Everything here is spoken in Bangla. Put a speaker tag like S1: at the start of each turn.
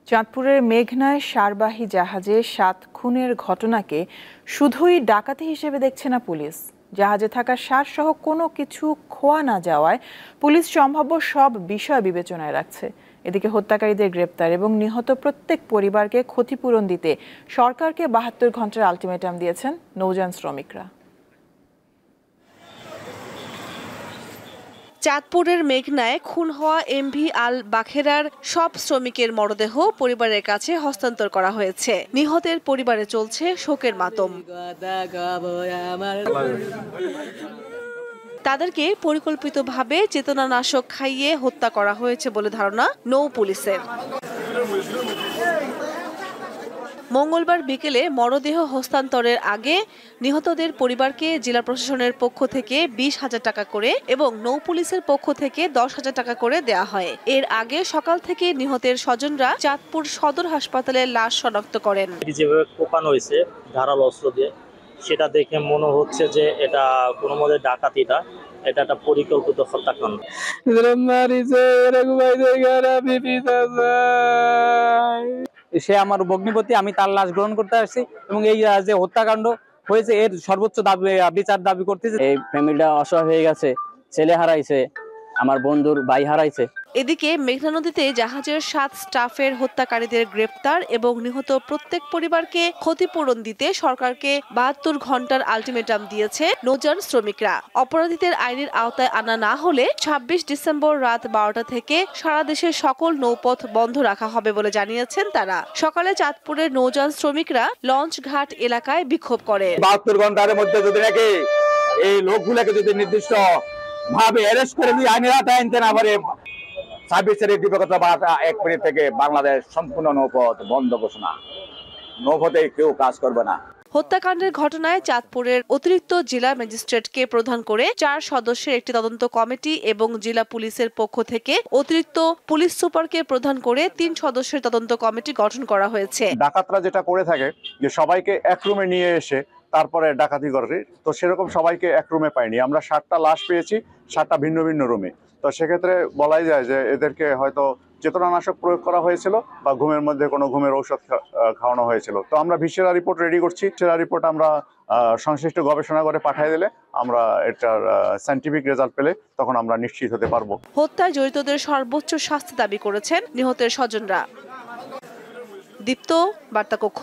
S1: চাঁদপুরের মেঘনায় সারবাহী জাহাজে ৭ খুনের ঘটনাকে শুধুই ডাকাতি হিসেবে দেখছে না পুলিশ। জাহাজে থাকা সারসহ কোনো কিছু খোয়া না যাওয়ায় পুলিশ সম্ভাব্য সব বিষয় বিবেচনায় রাখছে। এদিকে হত্যাকারীদের গ্রেপ্তার এবং নিহত প্রত্যেক পরিবারকে ক্ষতিপূরণ দিতে সরকারকে ৭২ ঘন্টার আলটিমেটাম দিয়েছেন নৌযান শ্রমিকরা।
S2: চাঁদপুরের মেঘনায় খুন হওয়া এমভি আল বাখেরার সব শ্রমিকের মরদেহ পরিবারের কাছে হস্তান্তর করা হয়েছে। নিহতের পরিবারে চলছে শোকের মাতম। তাদেরকে পরিকল্পিতভাবে চেতনানাশক খাইয়ে হত্যা করা হয়েছে বলে ধারণা নৌ পুলিশের। মঙ্গলবার বিকেলে মরদেহ হস্তান্তরের আগে নিহতদের পরিবারকে জেলা প্রশাসনের পক্ষ থেকে ২০,০০০ টাকা করে এবং নৌ পুলিশের পক্ষ থেকে ১০,০০০ টাকা করে দেয়া হয়। এর আগে সকাল থেকে নিহতের স্বজনরা চাঁদপুর সদর হাসপাতালে লাশ শনাক্ত করেন।
S3: যেভাবে কোপানো হয়েছে ধারালো অস্ত্র দিয়ে, সেটা দেখে মনে হচ্ছে যে এটা কোনো মতে ডাকাতিটা, এটা একটা পরিকল্পিত হত্যাকাণ্ড।
S4: সে আমার ভগ্নিপতি, আমি তার লাশ গ্রহণ করতে আসছি এবং এই যে হত্যাকাণ্ড হয়েছে এর সর্বোচ্চ বিচার দাবি করতেছে। এই ফ্যামিলিটা অসহায় হয়ে গেছে, ছেলে হারাইছে, আমার বন্ধুর ভাই হারাইছে।
S2: এদিকে মেঘনা নদীতে জাহাজের ৭ স্টাফের হত্যাকারীদের গ্রেপ্তার এবং নিহত প্রত্যেক পরিবারকে ক্ষতিপূরণ দিতে সরকারকে ৭২ ঘন্টার আলটিমেটাম দিয়েছে নৌযান শ্রমিকরা। অপরাধীদের আইনের আওতায় আনা না হলে ২৬ ডিসেম্বর রাত ১২টা থেকে সারা দেশের সকল নৌপথ বন্ধ রাখা হবে বলে জানিয়েছেন তারা। সকালে চাঁদপুরের নৌযান শ্রমিকরা লঞ্চ ঘাট এলাকায় বিক্ষোভ করে।
S5: ৭২ ঘন্টার মধ্যে যদি নাকি এই লোকগুলোকে যদি নির্দিষ্ট ভাবে অ্যারেস্ট করে দিয়ে আইনের আওতায় আনতে না পারে, ২৬ দিবস ১ মিনিট থেকে বাংলাদেশ সম্পূর্ণ নৌপথ বন্ধ ঘোষণা। নৌপথে কেউ কাজ করবে না।
S2: হত্যাকাণ্ডের ঘটনায় চাঁদপুরের অতিরিক্ত জেলা ম্যাজিস্ট্রেটকে প্রধান করে ৪ সদস্যের একটি তদন্ত কমিটি এবং জেলা পুলিশের পক্ষ থেকে অতিরিক্ত পুলিশ সুপারকে প্রধান করে ৩ সদস্যের তদন্ত কমিটি গঠন করা হয়েছে।
S6: ডাকাতরা যেটা করে থাকে যে সবাইকে এক রুমে নিয়ে এসে তারপরে ডাকাতি করে, তো সেরকম সবাইকে এক রুমে পাইনি। আমরা ৭টা লাশ পেয়েছি ৭টা ভিন্ন ভিন্ন রুমে। তো সেক্ষেত্রে বলাই যায় যে এদেরকে হয়তো চেতনানাশক প্রয়োগ করা হয়েছিল বা ঘুমের মধ্যে কোনো ঘুমের ঔষধ খাওয়ানো হয়েছিল। তো আমরা ভিসেরা রিপোর্ট রেডি করছি। ভিসেরা রিপোর্ট আমরা সংশ্লিষ্ট গবেষণা করে পাঠিয়ে দিলে আমরা এটার সায়েন্টিফিক রেজাল্ট পেলে তখন আমরা নিশ্চিত হতে পারবো।
S2: হত্যায় জড়িতদের সর্বোচ্চ শাস্তি দাবি করেছেন নিহতের স্বজনরা। দীপ্ত, বার্তা কক্ষ।